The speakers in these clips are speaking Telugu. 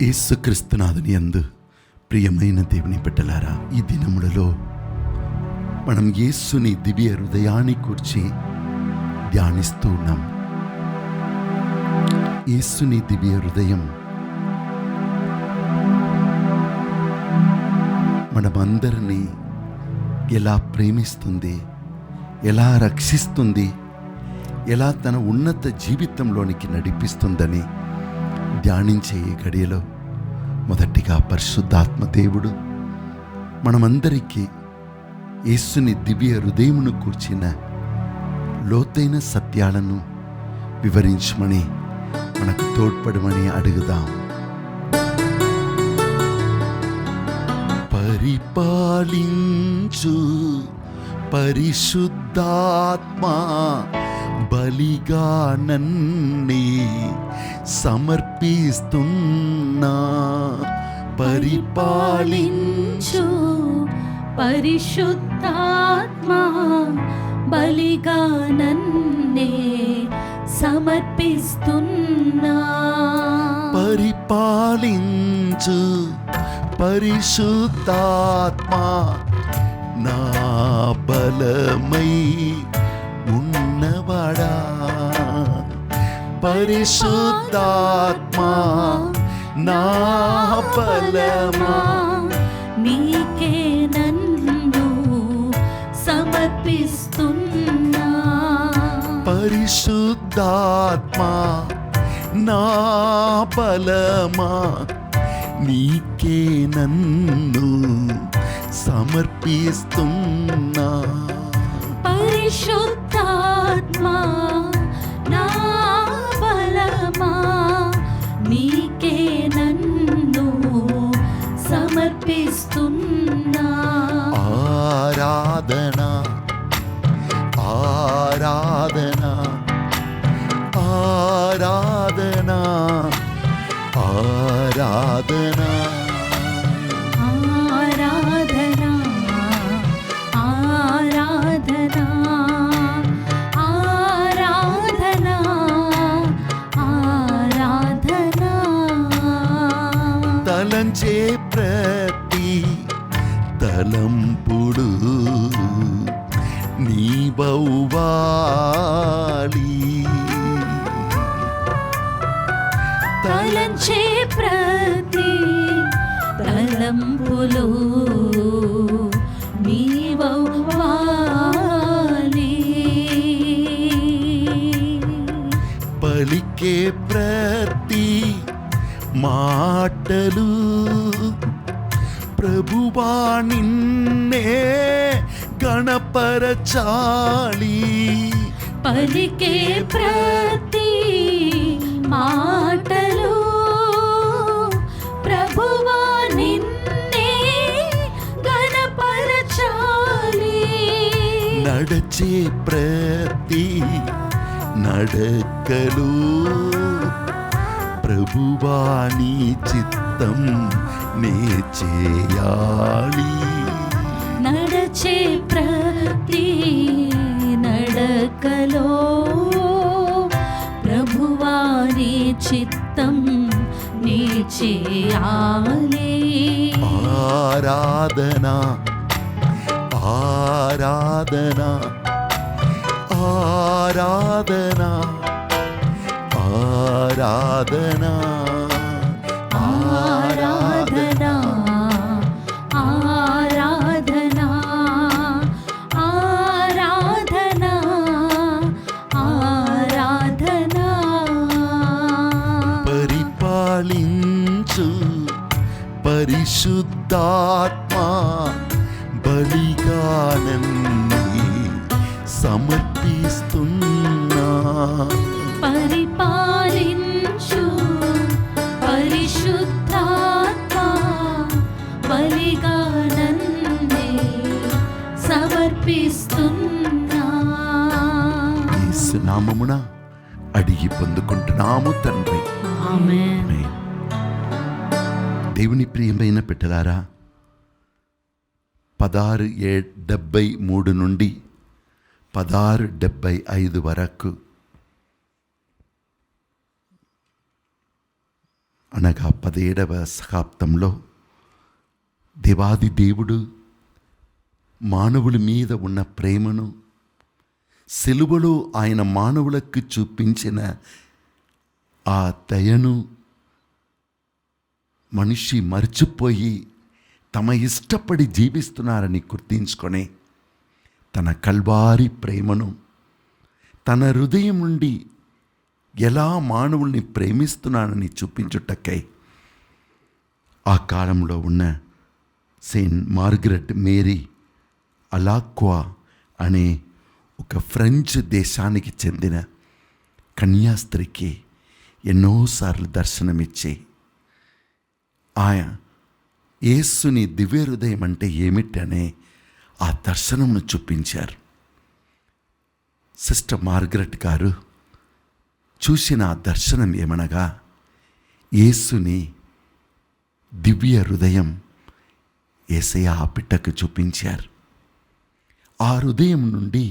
యేసుక్రీస్తునాథుని యందు ప్రియమైన దేవుని బిడ్డలారా, ఈ దినములలో మనం యేసుని దివ్య హృదయాన్ని కూర్చి ధ్యానిస్తూ ఉన్నాం. యేసుని దివ్య హృదయం మనమందరినీ ఎలా ప్రేమిస్తుంది, ఎలా రక్షిస్తుంది, ఎలా తన ఉన్నత జీవితంలోనికి నడిపిస్తుందని ధ్యానించే గడియలో మొదటిగా పరిశుద్ధాత్మ దేవుడు మనమందరికీ యేసుని దివ్య హృదయమును కూర్చిన లోతైన సత్యాలను వివరించమని, మనకు తోడ్పడమని అడుగుదాం. పరిపాలించు పరిశుద్ధాత్మా, బలిగా నన్నే సమర్పిస్తున్నా. పరిపాలించు పరిశుద్ధాత్మా, బలిగా నన్నే సమర్పిస్తున్నా. పరిపాలించు పరిశుద్ధాత్మా, నా బలమై ఉన్నవాడా. పరిశుద్ధాత్మా నా బలమా, నీకే నన్ను సమర్పిస్తున్నా. పరిశుద్ధాత్మా నా బలమా, నీకే నన్ను సమర్పిస్తున్నా. పరిశుద్ధాత్మా నా బలమా, నీకే నన్ను సమర్పిస్తున్నా. ఆరాధన ఆరాధన ఆరాధన ఆరాధన ఆరాధన ఆరాధన ఆరాధన ఆరాధన. తలంచే ప్రతి తలంపుడు నీ బౌవాలి. తలంచే ప్రతి తలంపులు నీవవ్వాలి. పలికే ప్రతి మాటలు ప్రభువా నిన్నే గణపరచాలి. పలికే ప్రతి మాటలు ప్రభువా నిన్నే గణపరచాలి. నడచే ప్రతి నడకలు ప్రభువా నీ చిత్తం నే చేయాలి. నడచే ప్రతి నడకలో ప్రభువాని చిత్తం నీ చేయాలి. ఆరాధన ఆరాధన ఆరాధన ఆరాధన ఆరాధన ఆరాధన ఆరాధన ఆరాధన. పరిపాలించు పరిశుద్ధాత్మా, బలిగా నన్నే సమర్పిస్తున్నా. పరిపాలించు పరిశుద్ధాత్మా, బలిగా నన్నే సమర్పిస్తున్నా. యేసు నామమున అడిగి పొందుకుంటున్నాము తండ్రి, ఆమేన్. దేవుని ప్రియమైన బిడ్డలారా, 1673 నుండి 1675 వరకు అనగా 17వ శతాబ్దంలో దేవాది దేవుడు మానవుల మీద ఉన్న ప్రేమను, సిలువలో ఆయన మానవులకు చూపించిన ఆ దయను మనిషి మర్చిపోయి తమ ఇష్టపడి జీవిస్తున్నారని గుర్తించుకొని తన కల్వారి ప్రేమను తన హృదయం నుండి ఎలా మానవుల్ని ప్రేమిస్తున్నానని చూపించుటకై ఆ కాలంలో ఉన్న సెయింట్ మార్గరెట్ మేరీ అలాక్వా అనే ఒక ఫ్రెంచ్ దేశానికి చెందిన కన్యాస్త్రీకి ఎన్నోసార్లు దర్శనమిచ్చి ఆయన యేసుని దివ్య హృదయం అంటే ఏమిటనే ఆ దర్శనంను చూపించారు. సిస్టర్ మార్గరెట్ గారు చూసిన ఆ దర్శనం ఏమనగా యేసుని దివ్య హృదయం యేసయ్య ఆ బిడ్డకు చూపించారు. ఆ హృదయం నుండి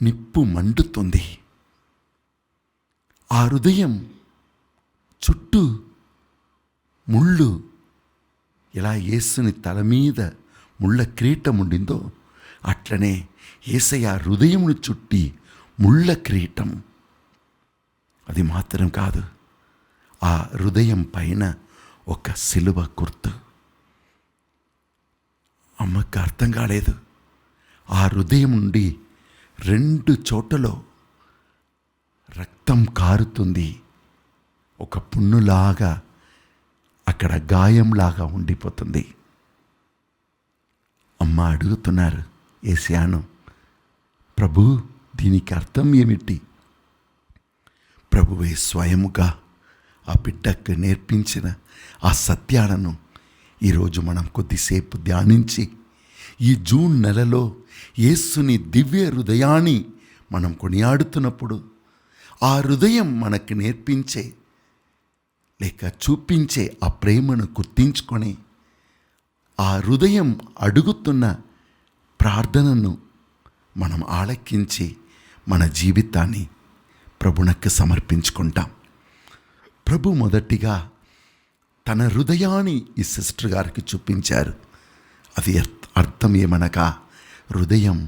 నిప్పు మండుతుంది. ఆ హృదయం చుట్టూ ముళ్ళు, ఎలా యేసుని తల మీద ముళ్ళ కిరీటం ఉండిందో అట్లనే యేసయ్య హృదయమును చుట్టి ముళ్ళ కిరీటం. అది మాత్రం కాదు, ఆ హృదయం పైన ఒక సిలువ గుర్తు. అమ్మకు అర్థం కాలేదు. ఆ హృదయం నుండి 2 చోట్లలో రక్తం కారుతుంది. ఒక పున్నులాగా అక్కడ గాయంలాగా ఉండిపోతుంది. అమ్మ అడుగుతున్నారు యేసయ్యను, ప్రభు దీనికి అర్థం ఏమిటి? ప్రభువే స్వయముగా ఆ బిడ్డకు నేర్పించిన ఆ సత్యాలను ఈరోజు మనం కొద్దిసేపు ధ్యానించి ఈ జూన్ నెలలో యేసుని దివ్య హృదయాన్ని మనం కొనియాడుతున్నప్పుడు ఆ హృదయం మనకు నేర్పించే లేక చూపించే ఆ ప్రేమను గుర్తించుకొని ఆ హృదయం అడుగుతున్న ప్రార్థనను మనం ఆలకించి మన జీవితాన్ని ప్రభునకు సమర్పించుకుంటాం. ప్రభు మొదటిగా తన హృదయాన్ని ఈ సిస్టర్ గారికి చూపించారు. అది అర్థం ఏమనగా హృదయం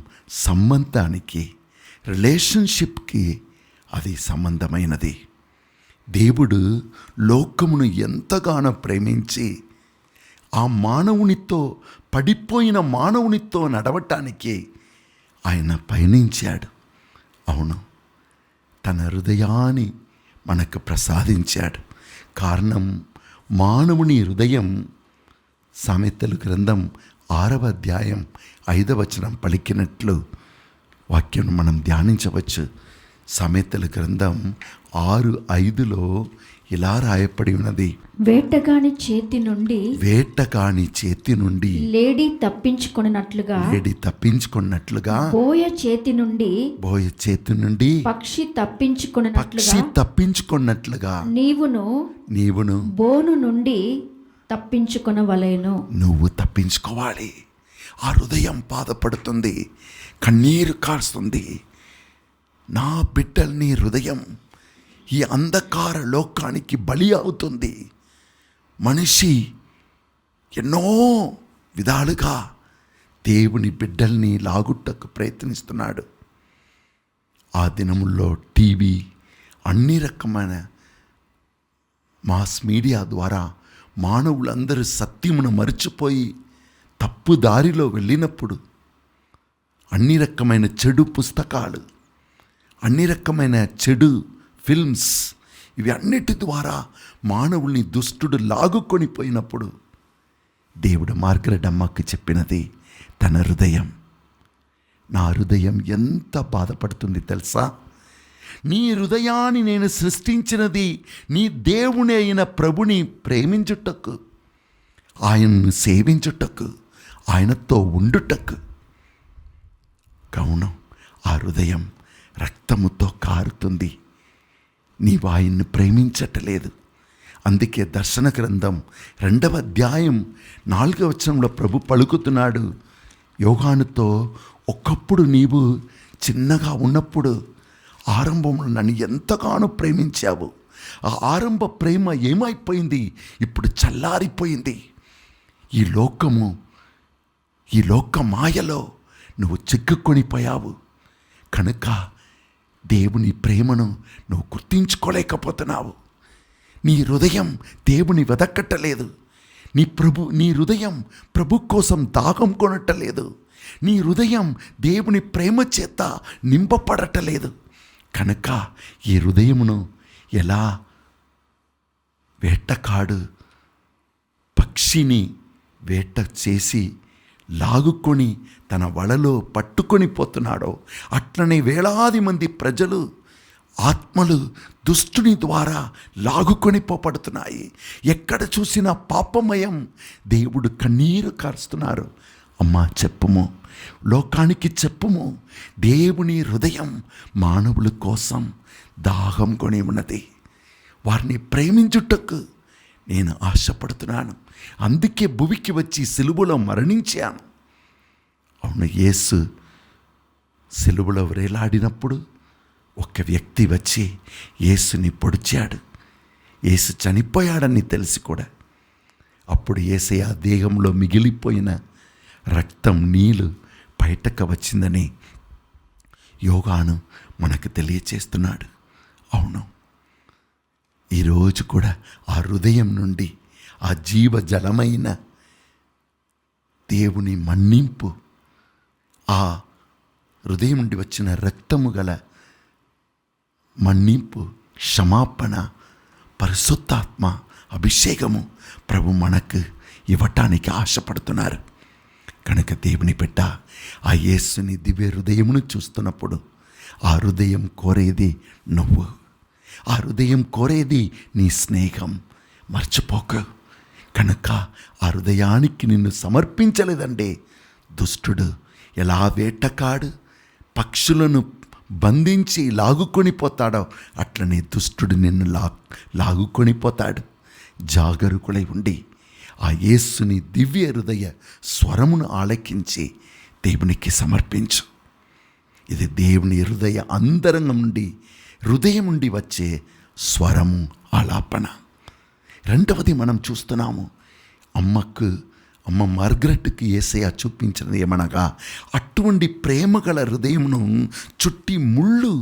సంబంధానికి, రిలేషన్షిప్కి అది సంబంధమైనది. దేవుడు లోకమును ఎంతగానో ప్రేమించి ఆ మానవునితో, పడిపోయిన మానవునితో నడవటానికి ఆయన పయనించాడు. అవును, తన హృదయాన్ని మనకు ప్రసాదించాడు. కారణం మానవుని హృదయం సామెతల గ్రంథం 6వ అధ్యాయం 5వ వచనం పలికినట్లు వాక్యం మనం ధ్యానించవచ్చు. సామెతల గ్రంథం 6:5లో ఇలా రాయబడి ఉన్నది, వేటగాని చేతి నుండి లేడి తప్పించుకున్నట్లుగా బోయ చేతి నుండి పక్షి తప్పించుకున్నట్లుగా నీవును బోను నుండి తప్పించుకొనవలెను. నువ్వు తప్పించుకోవాలి. ఆ హృదయం బాధపడుతుంది, కన్నీరు కారుస్తుంది. నా బిడ్డల్ని హృదయం ఈ అంధకార లోకానికి బలి అవుతుంది. మనిషి ఎన్నో విధాలుగా దేవుని బిడ్డల్ని లాగుట్టకు ప్రయత్నిస్తున్నాడు. ఆ దినముల్లో టీవీ, అన్ని రకమైన మాస్ మీడియా ద్వారా మానవులందరూ సత్యమును మరిచిపోయి తప్పు దారిలో వెళ్ళినప్పుడు అన్ని రకమైన చెడు పుస్తకాలు, అన్ని రకమైన చెడు ఫిల్మ్స్, ఇవి అన్నిటి ద్వారా మానవుల్ని దుష్టుడు లాగుకొని పోయినప్పుడు దేవుడు మార్గరెట్ అమ్మకి చెప్పినది తన హృదయం. నా హృదయం ఎంత బాధపడుతుంది తెలుసా? నీ హృదయాన్ని నేను సృష్టించినది నీ దేవుని అయిన ప్రభుని ప్రేమించుటకు, ఆయన్ను సేవించుటకు, ఆయనతో ఉండుటకు. కావున ఆ హృదయం రక్తముతో కారుతుంది. నీవు ఆయన్ను ప్రేమించట్లేదు. అందుకే దర్శన గ్రంథం 2వ అధ్యాయం 4వ వచనంలో ప్రభు పలుకుతున్నాడు యోహానుతో, ఒకప్పుడు నీవు చిన్నగా ఉన్నప్పుడు ఆరంభంలో నన్ను ఎంతగానో ప్రేమించావు, ఆ ఆరంభ ప్రేమ ఏమైపోయింది? ఇప్పుడు చల్లారిపోయింది. ఈ లోక మాయలో నువ్వు చిక్కుకొనిపోయావు కనుక దేవుని ప్రేమను నువ్వు గుర్తించుకోలేకపోతున్నావు. నీ హృదయం దేవుని వెదకట్టలేదు. నీ హృదయం ప్రభు కోసం దాహం కొనట్టలేదు. నీ హృదయం దేవుని ప్రేమ చేత నింపబడటలేదు. కనుక ఈ హృదయమును ఎలా వేటకాడు పక్షిని వేట చేసి లాగుకొని తన వలలో పట్టుకొని పోతున్నాడో అట్లనే వేలాది మంది ప్రజలు ఆత్మలు దుష్టుని ద్వారా లాగుకొని పోపడుతున్నాయి. ఎక్కడ చూసినా పాపమయం. దేవుడు కన్నీరు కారుస్తున్నారు. అమ్మా చెప్పుము, లోకానికి చెప్పుము, దేవుని హృదయం మానవుల కోసం దాహం కొని ఉన్నది. వారిని ప్రేమించుటకు నేను ఆశపడుతున్నాను. అందుకే భువికి వచ్చి సిలువలో మరణించాను. అవును, యేసు సిలువలో వేలాడినప్పుడు ఒక వ్యక్తి వచ్చి యేసుని పొడిచాడు. యేసు చనిపోయాడని తెలిసి కూడా అప్పుడు యేసయ్య దేహంలో మిగిలిపోయిన రక్తం నీళ్ళు బయటకు వచ్చిందని యోగాను మనకు తెలియచేస్తున్నాడు. అవును, ఈరోజు కూడా ఆ హృదయం నుండి ఆ జీవజలమైన దేవుని మన్నింపు, ఆ హృదయం నుండి వచ్చిన రక్తము గల మన్నింపు, క్షమాపణ, పరిశుద్ధాత్మ అభిషేకము ప్రభు మనకు ఇవ్వటానికి ఆశపడుతున్నారు. కనుక దేవుని బిడ్డ ఆ యేసుని దివ్య హృదయమును చూస్తున్నప్పుడు ఆ హృదయం కోరేది నువ్వు, ఆ హృదయం కోరేది నీ స్నేహం. మర్చిపోక. కనుక ఆ హృదయానికి నిన్ను సమర్పించలేదంటే దుష్టుడు ఎలా వేటకాడు పక్షులను బంధించి లాగుకొని పోతాడో అట్లనే దుష్టుడు నిన్ను లాగుకొని పోతాడు. జాగరూకులై ఉండి ఆ యేసుని దివ్య హృదయ స్వరమును ఆలకించి దేవునికి సమర్పించు. ఇది దేవుని హృదయ అంతరంగం నుండి, హృదయం నుండి వచ్చే స్వరము, ఆలాపన. రెండవది మనం చూస్తున్నాము, అమ్మ మార్గరెట్కి యేసయ్య చూపించినది ఏమనగా అటువంటి ప్రేమగల హృదయమును చుట్టి ముళ్ళు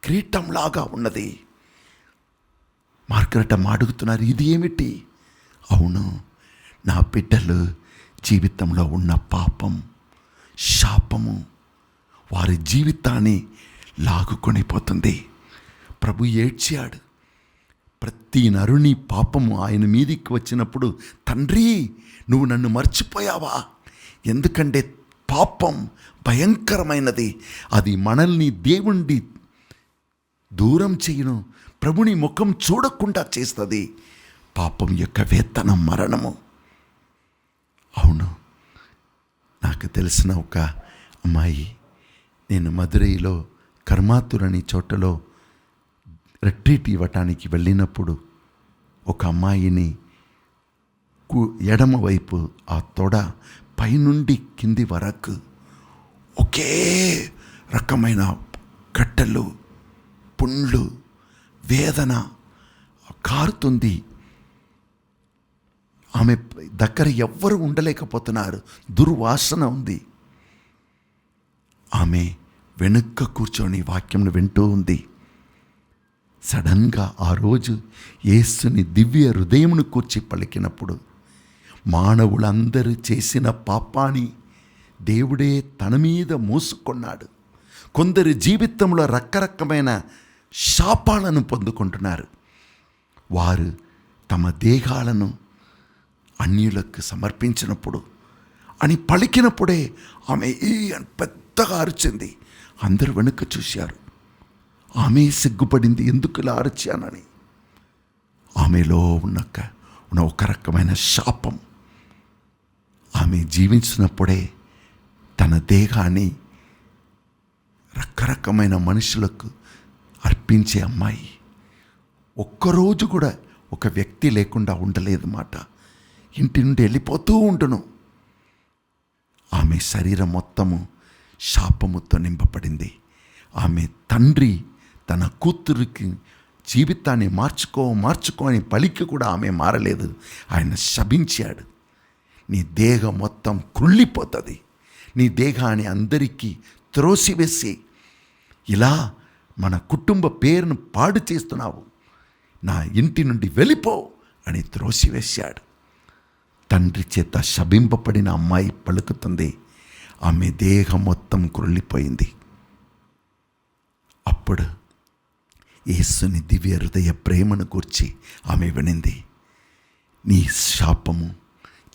కిరీటంలాగా ఉన్నది. మార్గరెట్ అడుగుతున్నారు, ఇది ఏమిటి? అవును, నా బిడ్డలు జీవితంలో ఉన్న పాపం, శాపము వారి జీవితాన్ని లాగుకొని పోతుంది. ప్రభు ఏడ్చాడు. ప్రతి నరుని పాపము ఆయన మీదికి వచ్చినప్పుడు, తండ్రి నువ్వు నన్ను మర్చిపోయావా? ఎందుకంటే పాపం భయంకరమైనది. అది మనల్ని దేవుణ్ణి దూరం చేయను, ప్రభుని ముఖం చూడకుండా చేస్తుంది. పాపం యొక్క వేతనం మరణము. అవును, నాకు తెలిసిన ఒక అమ్మాయి, నేను మదురైలో కర్మాతుర్ అనే చోటలో రిట్రీట్ ఇవ్వటానికి వెళ్ళినప్పుడు ఒక అమ్మాయిని ఎడమ వైపు ఆ తొడ పైనుండి కింది వరకు ఒకే రకమైన కట్టెలు, పుండ్లు, వేదన కారుతుంది. ఆమె దగ్గర ఎవ్వరు ఉండలేకపోతున్నారు. దుర్వాసన ఉంది. ఆమె వెనుక కూర్చొని వాక్యంను వింటూ ఉంది. సడన్గా ఆ రోజు యేసుని దివ్య హృదయమును కూర్చి పలికినప్పుడు మానవులందరూ చేసిన పాపాన్ని దేవుడే తన మీద మోసుకున్నాడు. కొందరు జీవితంలో రకరకమైన శాపాలను పొందుకుంటున్నారు. వారు తమ దేహాలను అన్యులకు సమర్పించినప్పుడు అని పలికినప్పుడే ఆమె అని పెద్దగా అరిచింది. అందరూ వెనుక చూశారు. ఆమె సిగ్గుపడింది, ఎందుకు ఇలా అరిచానని. ఆమెలో ఉన్న ఒక రకమైన శాపం. ఆమె జీవించినప్పుడే తన దేహాన్ని రకరకమైన మనుషులకు అర్పించే అమ్మాయి. ఒక్కరోజు కూడా ఒక వ్యక్తి లేకుండా ఉండలేదు మాట. ఇంటి నుండి వెళ్ళిపోతూ ఉండును. ఆమె శరీరం మొత్తము శాపముతో నింపబడింది. ఆమె తండ్రి తన కూతురికి జీవితాన్ని మార్చుకో అని పలికి కూడా ఆమె మారలేదు. ఆయన శపించాడు, నీ దేహం మొత్తం కుళ్ళిపోతుంది, నీ దేహాన్ని అందరికీ త్రోసివేసి ఇలా మన కుటుంబ పేరును పాడు చేస్తున్నావు, నా ఇంటి నుండి వెళ్ళిపో అని త్రోసివేశాడు. తండ్రి చేత శపింపబడిన అమ్మాయి పలుకుతుంది, ఆమె దేహం మొత్తం కుళ్ళిపోయింది. అప్పుడు యేసుని దివ్య హృదయ ప్రేమను గూర్చి ఆమె వినింది. నీ శాపము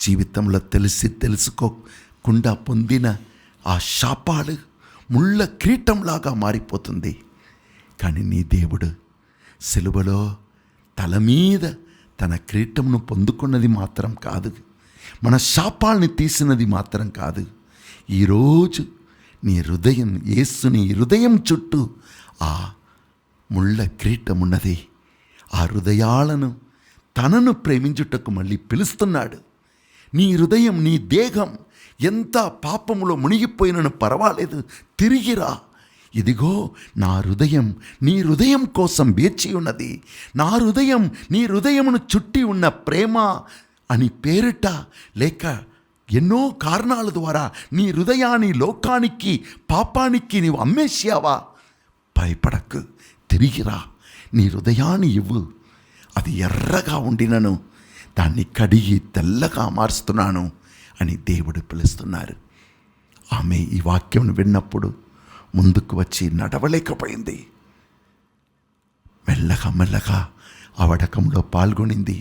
జీవితంలో తెలుసుకోకుండా పొందిన ఆ శాపాలు ముళ్ళ కిరీటంలాగా మారిపోతుంది. కానీ నీ దేవుడు సిలువలో తల మీద తన కిరీటంను పొందుకున్నది మాత్రం కాదు, మన శాపాల్ని తీసినది మాత్రం కాదు. ఈరోజు నీ హృదయం, యేసుని హృదయం చుట్టూ ఆ ముళ్ళ కిరీటం ఉన్నది. ఆ హృదయాలను తనను ప్రేమించుటకు మళ్ళీ పిలుస్తున్నాడు. నీ హృదయం, నీ దేహం ఎంత పాపములో మునిగిపోయినను పర్వాలేదు, తిరిగిరా. ఇదిగో నా హృదయం నీ హృదయం కోసం వేచి ఉన్నది. నా హృదయం నీ హృదయమును చుట్టి ఉన్న ప్రేమ అని పేరిట లేక ఎన్నో కారణాల ద్వారా నీ హృదయాన్ని లోకానికి, పాపానికి నీవు అమ్మేసావా? భయపడకు, తిరిగిరా. నీ హృదయాన్ని ఇవ్వు. అది ఎర్రగా ఉండినను దాన్ని కడిగి తెల్లగా మారుస్తున్నాను అని దేవుడు పిలుస్తున్నారు. ఆమె ఈ వాక్యం విన్నప్పుడు ముందుకు వచ్చి నడవలేకపోయింది. మెల్లగా అవడకంలో పాల్గొనింది.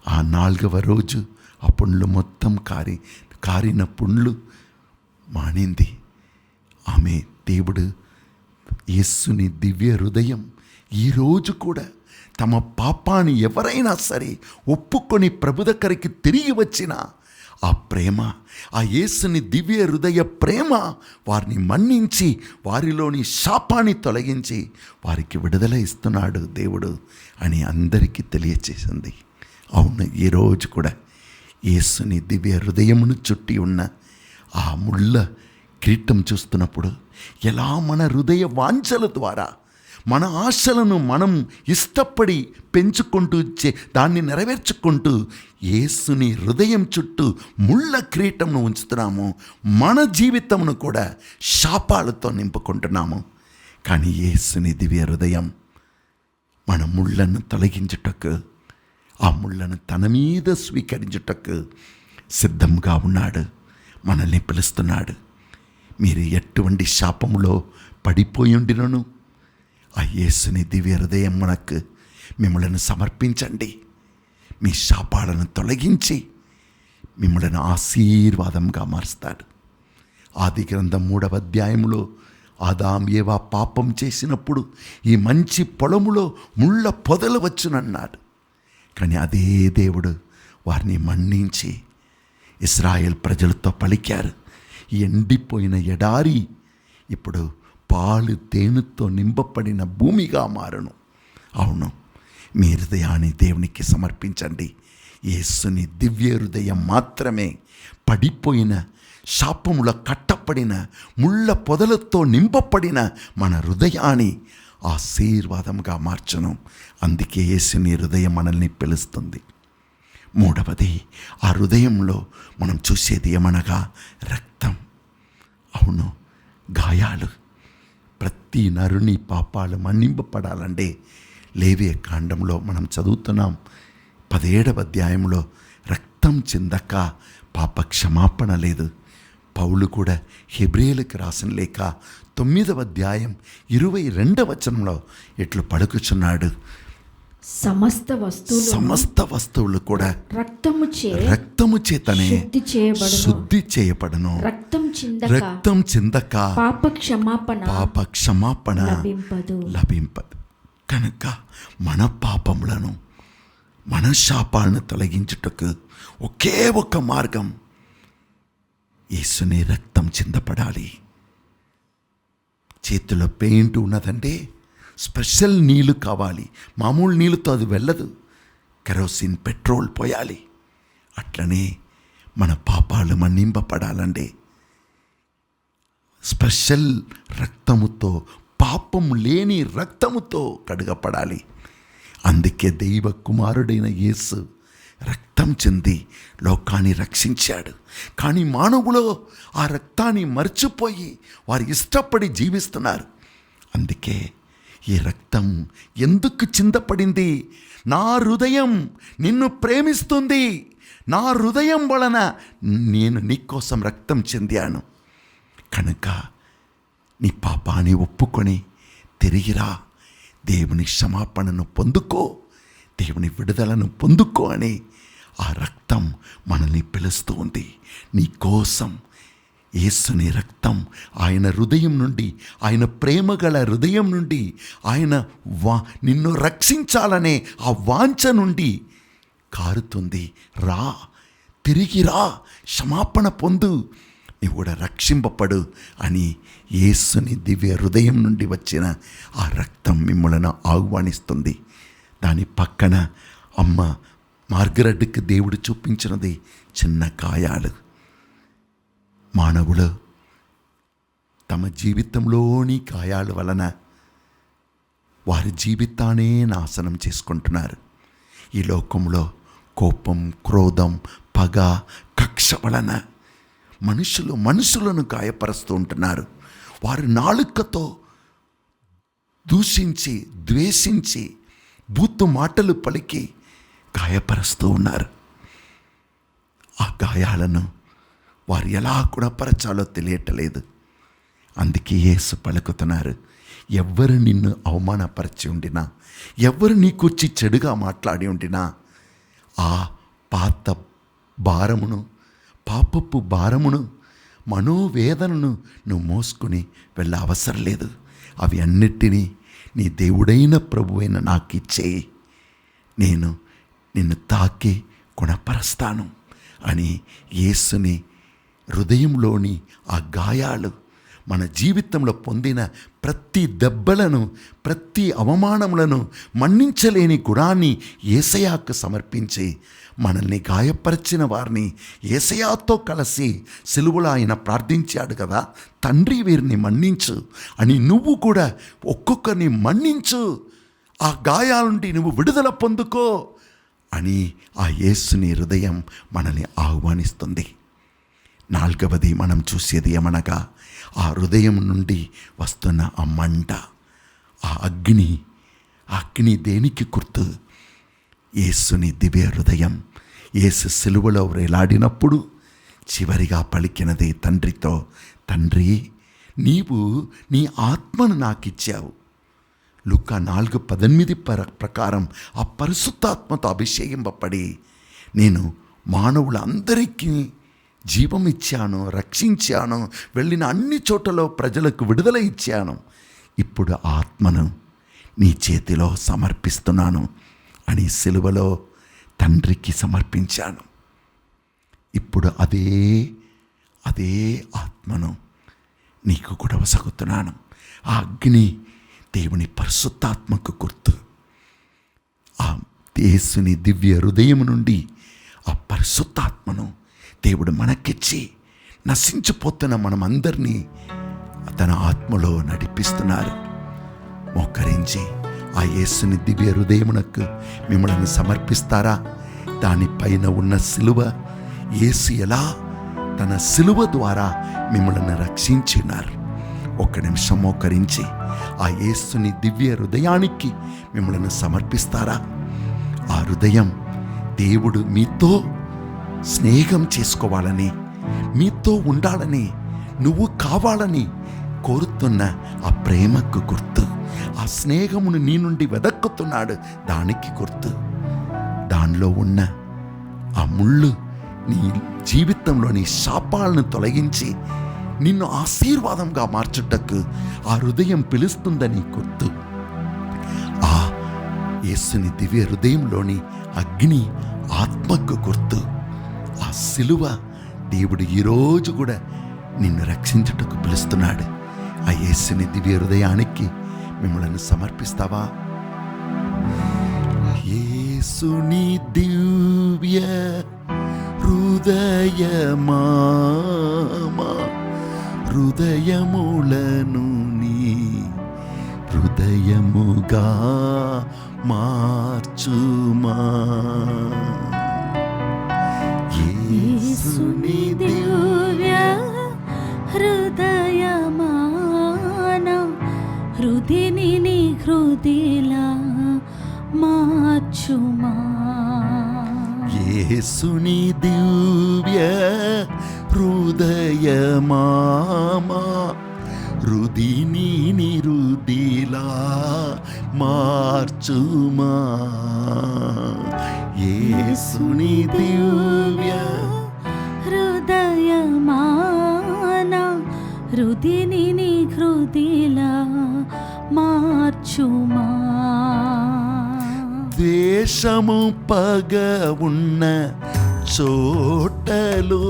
ఆ 4వ రోజు ఆ పుండ్లు మొత్తం కారిన పుండ్లు మానింది. ఆమె దేవుడు యేసుని దివ్య హృదయం ఈరోజు కూడా తమ పాపాన్ని ఎవరైనా సరే ఒప్పుకొని ప్రభు దగ్గరికి తిరిగి వచ్చిన ఆ ప్రేమ, ఆ యేసుని దివ్య హృదయ ప్రేమ వారిని మన్నించి వారిలోని శాపాన్ని తొలగించి వారికి విడుదల ఇస్తున్నాడు దేవుడు అని అందరికీ తెలియచేసింది. అవును, ఈరోజు కూడా యేసుని దివ్య హృదయమును చుట్టి ఉన్న ఆ ముళ్ళ కిరీటం చూస్తున్నప్పుడు ఎలా మన హృదయ వాంఛల ద్వారా మన ఆశలను మనం ఇష్టపడి పెంచుకుంటూ దాన్ని నెరవేర్చుకుంటూ యేసుని హృదయం చుట్టూ ముళ్ళ కిరీటంను ఉంచుతున్నాము, మన జీవితమును కూడా శాపాలతో నింపుకుంటున్నాము. కానీ యేసుని దివ్య హృదయం మన ముళ్ళను తొలగించుటకు, ఆ ముళ్ళను తన మీద స్వీకరించుటకు సిద్ధంగా ఉన్నాడు. మనల్ని పిలుస్తున్నాడు. మీరు ఎటువంటి శాపములో పడిపోయి ఉండినను ఆ యేసుని దివ్య హృదయం మనకు మిమ్మల్ని సమర్పించండి. మీ శాపాలను తొలగించి మిమ్మల్ని ఆశీర్వాదంగా మారుస్తాడు. ఆది గ్రంథం 3వ అధ్యాయంలో ఆదాం ఏవా పాపం చేసినప్పుడు ఈ మంచి పొలములో ముళ్ళ పొదలు వచ్చునన్నాడు. కానీ అదే దేవుడు వారిని మన్నించి ఇశ్రాయేల్ ప్రజలతో పలికారు. ఎండిపోయిన ఎడారి ఇప్పుడు పాలు తేనెతో నింపబడిన భూమిగా మారును. అవును, మీ హృదయాన్ని దేవునికి సమర్పించండి. యేసుని దివ్య హృదయం మాత్రమే పడిపోయిన, శాపముల కట్టపడిన, ముళ్ళ పొదలతో నింపబడిన మన హృదయాన్ని ఆశీర్వాదంగా మార్చును. అందుకే యేసుని హృదయం మనల్ని పిలుస్తుంది. 3వది, ఆ హృదయంలో మనం చూసేది ఏమనగా రక్తం. అవును, గాయాలు. ప్రతి నరుని పాపాలు మన్నింపబడాలంటే లేవియ కాండంలో మనం చదువుతున్నాం 17వ అధ్యాయంలో రక్తం చిందక పాప క్షమాపణ లేదు. పౌలు కూడా హెబ్రేయులకు రాసిన లేఖ 9వ అధ్యాయం 22వ వచనంలో ఇట్లు పలుకుచున్నాడు, సమస్త వస్తువులు కూడా రక్తము చేతనే శుద్ధి చేయబడను. రక్తం చిందక పాప క్షమాపణ లభింపదు. కనుక మన పాపములను, మన శాపాలను తొలగించుటకు ఒకే ఒక మార్గం, యేసుని రక్తం చిందపడాలి. చేతిలో పెయింట్ ఉన్నదంటే స్పెషల్ నీళ్ళు కావాలి. మామూలు నీళ్ళతో అది వెళ్ళదు. కెరోసిన్, పెట్రోల్ పోయాలి. అట్లనే మన పాపాలు మన్నింపబడాలంటే స్పెషల్ రక్తముతో, పాపం లేని రక్తముతో కడగపడాలి. అందుకే దైవ కుమారుడైన యేసు రక్తం చెంది లోకాన్ని రక్షించాడు. కానీ మానవులో ఆ రక్తాన్ని మర్చిపోయి వారు ఇష్టపడి జీవిస్తున్నారు. అందుకే ఈ రక్తం ఎందుకు చిందపడింది? నా హృదయం నిన్ను ప్రేమిస్తుంది, నా హృదయం వలన నేను నీకోసం రక్తం చెందాను కనుక నీ పాపాన్ని ఒప్పుకొని తిరిగిరా, దేవుని క్షమాపణను పొందుకో, దేవుని విడుదలను పొందుకో అని ఆ రక్తం మనల్ని పిలుస్తూ ఉంది. నీ కోసం యేసుని రక్తం ఆయన హృదయం నుండి, ఆయన ప్రేమగల హృదయం నుండి, ఆయన నిన్ను రక్షించాలనే ఆ వాంఛ నుండి కారుతుంది. రా, తిరిగిరా, క్షమాపణ పొందు, నీవు కూడా రక్షింపబడు అని యేసుని దివ్య హృదయం నుండి వచ్చిన ఆ రక్తం మిమ్మల్ని ఆహ్వానిస్తుంది. దాని పక్కన అమ్మ మార్గరెట్కి దేవుడు చూపించినది చిన్న గాయాలు. మానవులు తమ జీవితంలోని గాయాల వలన వారి జీవితాన్నే నాశనం చేసుకుంటున్నారు. ఈ లోకంలో కోపం, క్రోధం, పగ, కక్ష వలన మనుషులను గాయపరుస్తూ ఉంటున్నారు. వారి నాలుకతో దూషించి, ద్వేషించి, బూతు మాటలు పలికి గాయపరుస్తూ ఉన్నారు. ఆ గాయాలను వారు ఎలా గుణపరచాలో తెలియట్లేదు. అందుకే యేసు పలుకుతున్నారు, ఎవ్వరు నిన్ను అవమానపరిచి ఉండినా, ఎవరు నీకొచ్చి చెడుగా మాట్లాడి ఉండినా ఆ పాత భారమును, పాపపు భారమును, మనోవేదనను నువ్వు మోసుకుని వెళ్ళ అవసరం లేదు. అవి అన్నిటినీ నీ దేవుడైన ప్రభువైన నాకు ఇచ్చేయి, నేను నిన్ను తాకి గుణపరుస్తాను అని యేసుని హృదయంలోని ఆ గాయాలు, మన జీవితంలో పొందిన ప్రతి దెబ్బలను, ప్రతి అవమానములను మన్నించలేని గుణాన్ని యేసయ్యాకు సమర్పించి, మనల్ని గాయపరిచిన వారిని యేసయ్యాతో కలిసి సిలువలో ఆయన ప్రార్థించాడు కదా, తండ్రి వీరిని మన్నించు అని నువ్వు కూడా ఒక్కొక్కరిని మన్నించు, ఆ గాయాల నుండి నువ్వు విడుదల పొందుకో అని ఆ యేసుని హృదయం మనల్ని ఆహ్వానిస్తుంది. నాలుగవది మనం చూసేది ఏమనగా, ఆ హృదయం నుండి వస్తున్న ఆ మంట, ఆ అగ్ని దేనికి గుర్తు? యేసుని దివ్య హృదయం. యేసు సిలువలో వేలాడినప్పుడు చివరిగా పలికినది తండ్రితో, తండ్రి నీవు నీ ఆత్మను నాకిచ్చావు. లూకా 4:18 ప్రకారం ఆ పరిశుద్ధాత్మతో అభిషేకింపబడి నేను మానవులందరికీ జీవం ఇచ్చాను, రక్షించాను, వెళ్ళిన అన్ని చోట్లలో ప్రజలకు విడుదల ఇచ్చాను, ఇప్పుడు ఆత్మను నీ చేతిలో సమర్పిస్తున్నాను అని సిలువలో తండ్రికి సమర్పించాను. ఇప్పుడు అదే ఆత్మను నీకు కూడా వసగుతున్నాను. ఆ అగ్ని దేవుని పరిశుద్ధాత్మకు గుర్తు. ఆ యేసుని దివ్య హృదయం నుండి ఆ పరిశుద్ధాత్మను దేవుడు మనకిచ్చి నశించిపోతున్న మనమందరినీ తన ఆత్మలో నడిపిస్తున్నారు. మోకరించి ఆ యేసుని దివ్య హృదయమునకు మిమ్మల్ని సమర్పిస్తారా? దానిపైన ఉన్న సిలువ, యేసు ఎలా తన సిలువ ద్వారా మిమ్మల్ని రక్షించినారు. ఒక్క నిమిషం మోకరించి ఆ యేసుని దివ్య హృదయానికి మిమ్మల్ని సమర్పిస్తారా? ఆ హృదయం దేవుడు మీతో స్నేహం చేసుకోవాలని, మీతో ఉండాలని, నువ్వు కావాలని కోరుతున్న ఆ ప్రేమకు గుర్తు. ఆ స్నేహమును నీ నుండి వెదక్కుతున్నాడు, దానికి గుర్తు. దానిలో ఉన్న ఆ ముళ్ళు నీ జీవితంలోని శాపాలను తొలగించి నిన్ను ఆశీర్వాదంగా మార్చుటకు ఆ హృదయం పిలుస్తుందని గుర్తు. ఆ యేసుని దివ్య హృదయంలోని అగ్ని ఆత్మకు గుర్తు. ఆ సిలువ దేవుడు ఈరోజు కూడా నిన్ను రక్షించుటకు పిలుస్తున్నాడు. ఆ యేసుని దివ్య హృదయానికి మిమ్మల్ని సమర్పిస్తావా? యేసుని దివ్య హృదయమా, హృదయములను నీ హృదయముగా మార్చుమా. యేసుని దివ్య హృదయమాన హృదిని నీ హృదిలా మార్చుమా. యేసుని దివ్య హృదయమామా హృదిని నిరుదిలా మార్చుమా. యేసుని దివ్య హృదయమాన హృదిని నీ హృదిలా మార్చుమా. ద్వేషము పగ ఉన్న చోటలో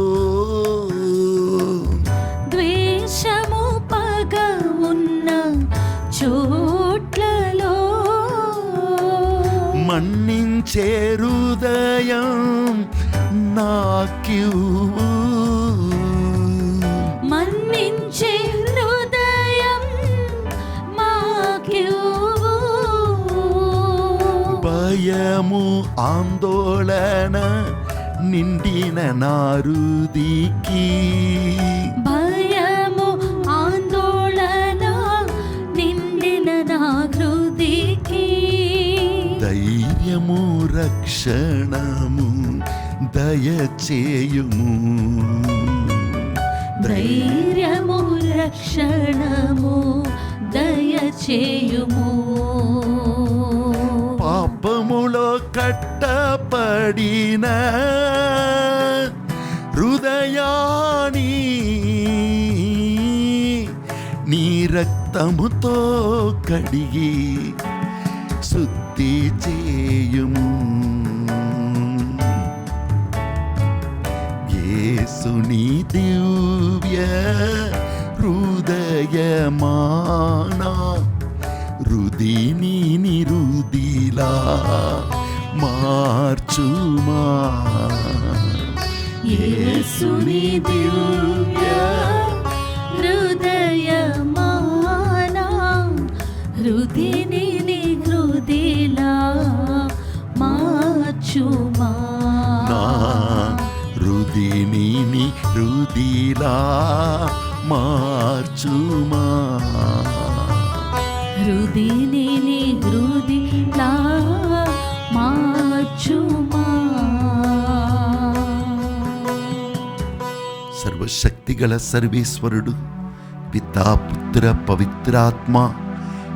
ద్వేషము పగ ఉన్న చోట్లలో మన్నించే హృదయం నాకివ్వు. మన్నించే హృదయం మాకివ్వు. భయము ఆందోళన నిండిన నారుదికి భయము ఆందోళన నిండిన నా హృదికి ధైర్యము రక్షణము దయచేయుము. ధైర్యము రక్షణము దయచేయుము. పాపములో కట్టపడిన హృదయాని నీ రక్తముతో కడిగి శుద్ధి చేయుము. యేసుని దివ్య హృదయమాన హృదిని నిరుదిలా మార్చుమా. యేసుని దివ్య హృదయమాన హృదిని నీ హృదిలా మార్చుమా. నా హృదిని నీ హృదిలా మార్చుమా. హృదిని నీ హృదిలా మార్చుమా. సర్వశక్తిగల సర్వేశ్వరుడు పితా పుత్ర పవిత్రాత్మ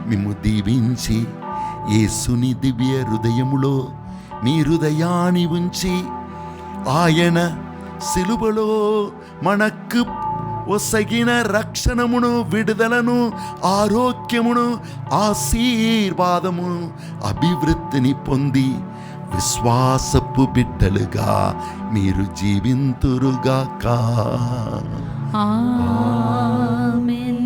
మిమ్ము దీవించి యేసుని దివ్య హృదయములో మీ హృదయాన్ని ఉంచి ఆయన సిలువలో మనకు ఒసగిన రక్షణమును విడుదలను ఆరోగ్యమును ఆశీర్వాదము అభివృద్ధిని పొంది విశ్వాసపు బిడ్డలుగా మీరు జీవింతురుగాక. ఆమేన్.